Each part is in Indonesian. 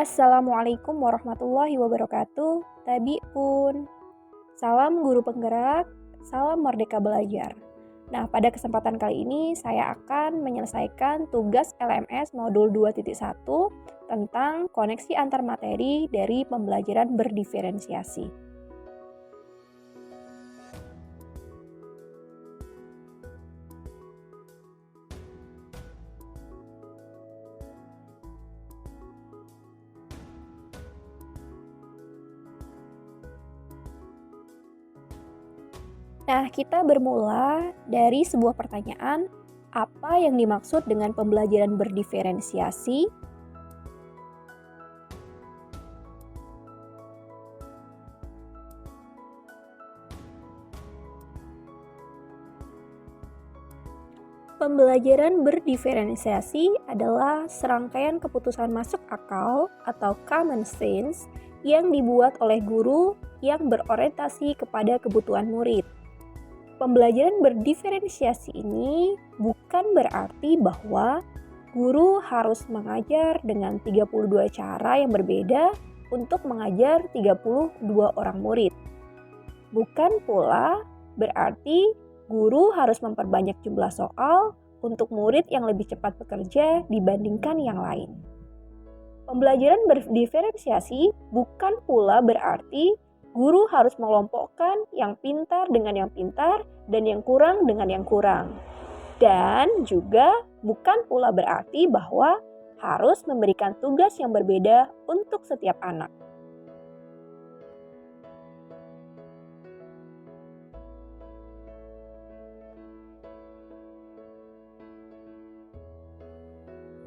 Assalamualaikum warahmatullahi wabarakatuh. Tabi'un. Salam guru penggerak, salam merdeka belajar. Nah, pada kesempatan kali ini saya akan menyelesaikan tugas LMS modul 2.1 tentang koneksi antar materi dari pembelajaran berdiferensiasi. Nah, kita bermula dari sebuah pertanyaan, apa yang dimaksud dengan pembelajaran berdiferensiasi? Pembelajaran berdiferensiasi adalah serangkaian keputusan masuk akal atau common sense yang dibuat oleh guru yang berorientasi kepada kebutuhan murid. Pembelajaran berdiferensiasi ini bukan berarti bahwa guru harus mengajar dengan 32 cara yang berbeda untuk mengajar 32 orang murid. Bukan pula berarti guru harus memperbanyak jumlah soal untuk murid yang lebih cepat bekerja dibandingkan yang lain. Pembelajaran berdiferensiasi bukan pula berarti guru harus mengelompokkan yang pintar dengan yang pintar dan yang kurang dengan yang kurang. Dan juga bukan pula berarti bahwa harus memberikan tugas yang berbeda untuk setiap anak.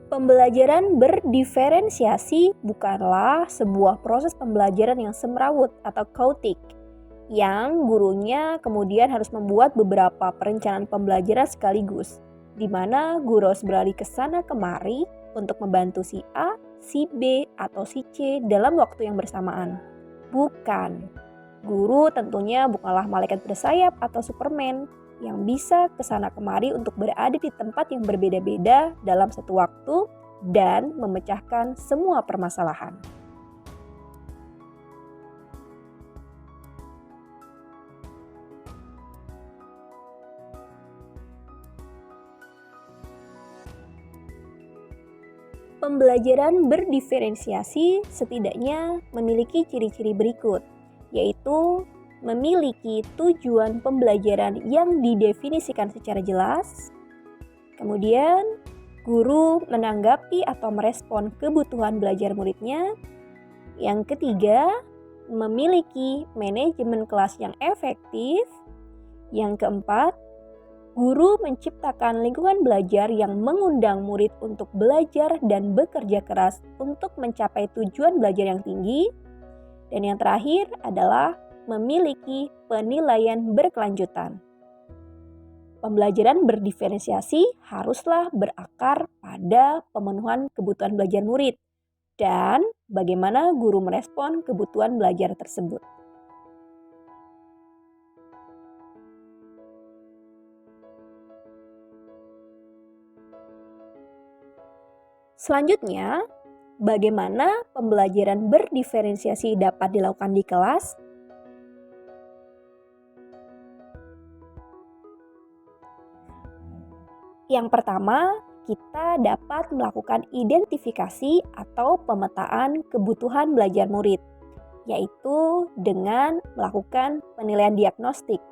Pembelajaran berdiferensiasi bukanlah sebuah proses pembelajaran yang semrawut atau chaotic, yang gurunya kemudian harus membuat beberapa perencanaan pembelajaran sekaligus, di mana guru harus beralih ke sana kemari untuk membantu si A, si B, atau si C dalam waktu yang bersamaan. Bukan. Guru tentunya bukanlah malaikat bersayap atau Superman yang bisa kesana kemari untuk berada di tempat yang berbeda-beda dalam satu waktu dan memecahkan semua permasalahan. Pembelajaran berdiferensiasi setidaknya memiliki ciri-ciri berikut, yaitu memiliki tujuan pembelajaran yang didefinisikan secara jelas. Kemudian, guru menanggapi atau merespon kebutuhan belajar muridnya. Yang ketiga, memiliki manajemen kelas yang efektif. Yang keempat, guru menciptakan lingkungan belajar yang mengundang murid untuk belajar dan bekerja keras untuk mencapai tujuan belajar yang tinggi. Dan yang terakhir adalah memiliki penilaian berkelanjutan. Pembelajaran berdiferensiasi haruslah berakar pada pemenuhan kebutuhan belajar murid dan bagaimana guru merespon kebutuhan belajar tersebut. Selanjutnya, bagaimana pembelajaran berdiferensiasi dapat dilakukan di kelas? Yang pertama, kita dapat melakukan identifikasi atau pemetaan kebutuhan belajar murid, yaitu dengan melakukan penilaian diagnostik.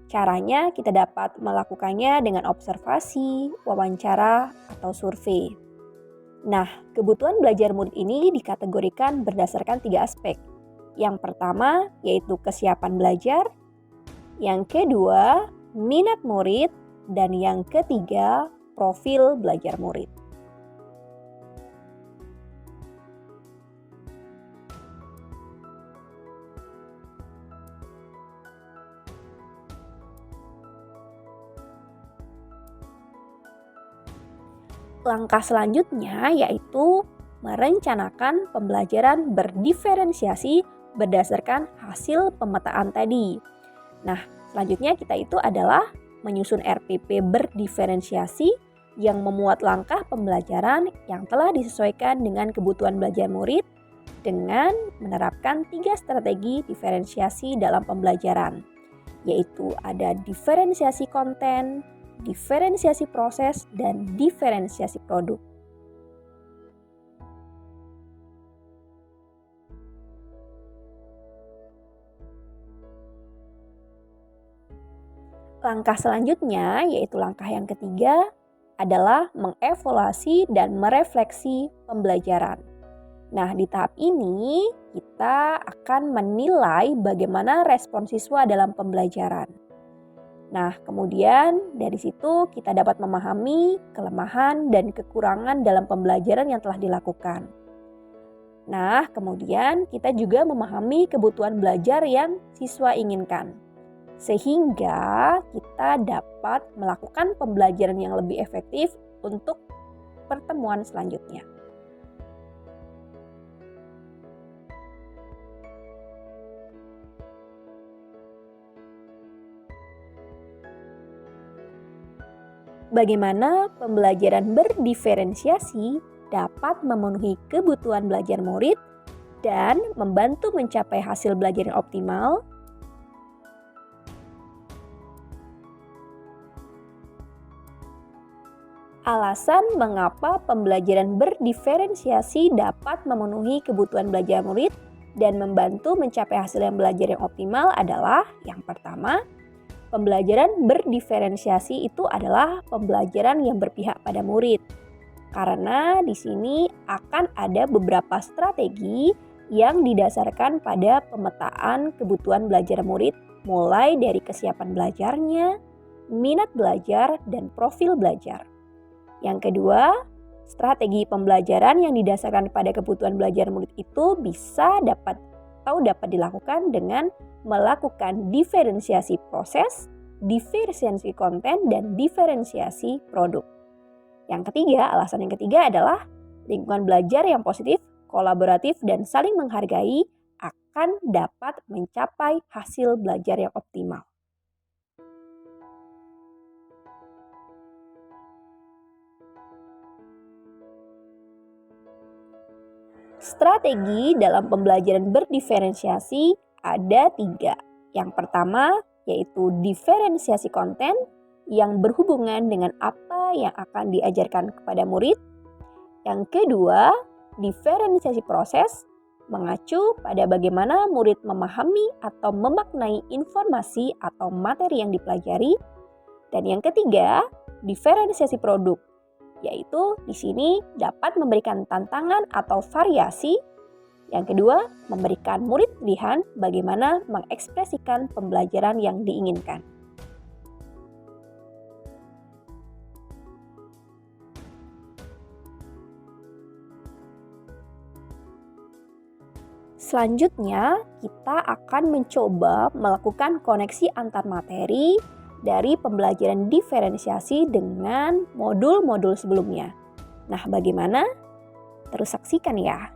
Caranya kita dapat melakukannya dengan observasi, wawancara, atau survei. Nah, kebutuhan belajar murid ini dikategorikan berdasarkan 3 aspek. Yang pertama yaitu kesiapan belajar, yang kedua minat murid, dan yang ketiga profil belajar murid. Langkah selanjutnya yaitu merencanakan pembelajaran berdiferensiasi berdasarkan hasil pemetaan tadi. Nah, selanjutnya kita itu adalah menyusun RPP berdiferensiasi yang memuat langkah pembelajaran yang telah disesuaikan dengan kebutuhan belajar murid dengan menerapkan 3 strategi diferensiasi dalam pembelajaran, yaitu ada diferensiasi konten, diferensiasi proses, dan diferensiasi produk. Langkah selanjutnya, yaitu langkah yang ketiga, adalah mengevaluasi dan merefleksi pembelajaran. Nah, di tahap ini kita akan menilai bagaimana respon siswa dalam pembelajaran. Nah, kemudian dari situ kita dapat memahami kelemahan dan kekurangan dalam pembelajaran yang telah dilakukan. Nah, kemudian kita juga memahami kebutuhan belajar yang siswa inginkan, sehingga kita dapat melakukan pembelajaran yang lebih efektif untuk pertemuan selanjutnya. Bagaimana pembelajaran berdiferensiasi dapat memenuhi kebutuhan belajar murid dan membantu mencapai hasil belajar yang optimal? Alasan mengapa pembelajaran berdiferensiasi dapat memenuhi kebutuhan belajar murid dan membantu mencapai hasil belajar yang optimal adalah yang pertama, pembelajaran berdiferensiasi itu adalah pembelajaran yang berpihak pada murid. Karena di sini akan ada beberapa strategi yang didasarkan pada pemetaan kebutuhan belajar murid, mulai dari kesiapan belajarnya, minat belajar, dan profil belajar. Yang kedua, strategi pembelajaran yang didasarkan pada kebutuhan belajar murid itu dapat dilakukan dengan melakukan diferensiasi proses, diferensiasi konten, dan diferensiasi produk. Alasan yang ketiga adalah lingkungan belajar yang positif, kolaboratif, dan saling menghargai akan dapat mencapai hasil belajar yang optimal. Strategi dalam pembelajaran berdiferensiasi ada 3. Yang pertama yaitu diferensiasi konten yang berhubungan dengan apa yang akan diajarkan kepada murid. Yang kedua, diferensiasi proses mengacu pada bagaimana murid memahami atau memaknai informasi atau materi yang dipelajari. Dan yang ketiga, diferensiasi produk, yaitu di sini dapat memberikan tantangan atau variasi. Yang kedua, memberikan murid pilihan bagaimana mengekspresikan pembelajaran yang diinginkan. Selanjutnya, kita akan mencoba melakukan koneksi antar materi dari pembelajaran diferensiasi dengan modul-modul sebelumnya. Nah, bagaimana? Terus saksikan ya.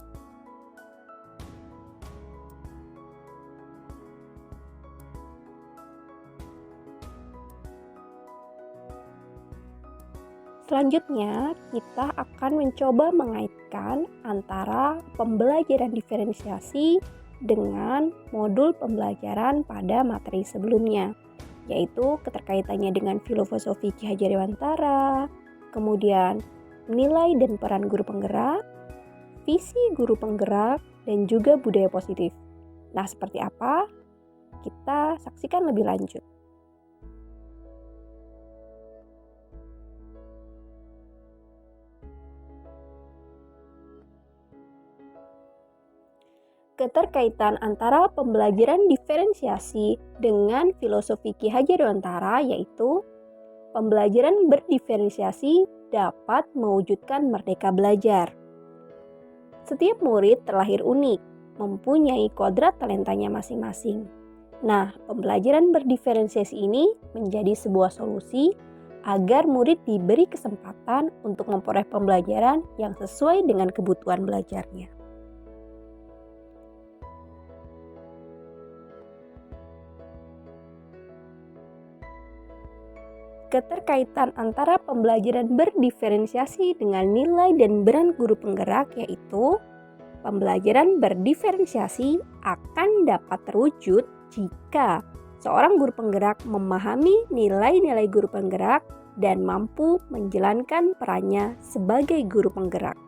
Selanjutnya, kita akan mencoba mengaitkan antara pembelajaran diferensiasi dengan modul pembelajaran pada materi sebelumnya, yaitu keterkaitannya dengan filosofi Ki Hajar Dewantara, kemudian nilai dan peran guru penggerak, visi guru penggerak, dan juga budaya positif. Nah, seperti apa? Kita saksikan lebih lanjut. Keterkaitan antara pembelajaran diferensiasi dengan filosofi Ki Hajar Dewantara yaitu pembelajaran berdiferensiasi dapat mewujudkan merdeka belajar. Setiap murid terlahir unik, mempunyai kodrat talentanya masing-masing. Nah, pembelajaran berdiferensiasi ini menjadi sebuah solusi agar murid diberi kesempatan untuk memperoleh pembelajaran yang sesuai dengan kebutuhan belajarnya. Keterkaitan antara pembelajaran berdiferensiasi dengan nilai dan peran guru penggerak, yaitu pembelajaran berdiferensiasi akan dapat terwujud jika seorang guru penggerak memahami nilai-nilai guru penggerak dan mampu menjalankan perannya sebagai guru penggerak.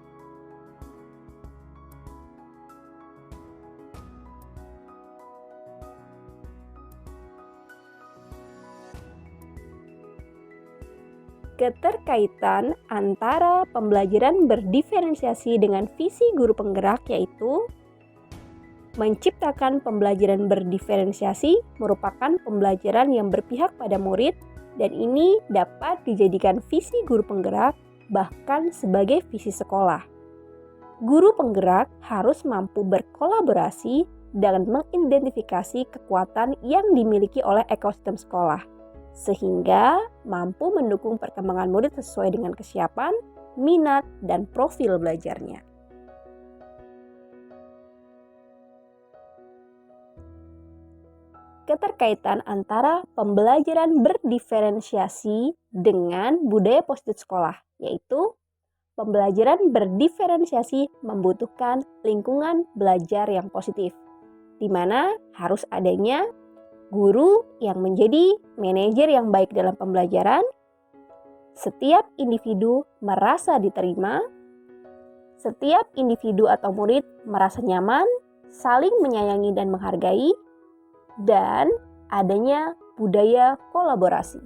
Keterkaitan antara pembelajaran berdiferensiasi dengan visi guru penggerak, yaitu menciptakan pembelajaran berdiferensiasi merupakan pembelajaran yang berpihak pada murid, dan ini dapat dijadikan visi guru penggerak bahkan sebagai visi sekolah. Guru penggerak harus mampu berkolaborasi dan mengidentifikasi kekuatan yang dimiliki oleh ekosistem sekolah, sehingga mampu mendukung perkembangan murid sesuai dengan kesiapan, minat, dan profil belajarnya. Keterkaitan antara pembelajaran berdiferensiasi dengan budaya positif sekolah, yaitu pembelajaran berdiferensiasi membutuhkan lingkungan belajar yang positif, di mana harus adanya guru yang menjadi manajer yang baik dalam pembelajaran, setiap individu merasa diterima, setiap individu atau murid merasa nyaman, saling menyayangi dan menghargai, dan adanya budaya kolaborasi.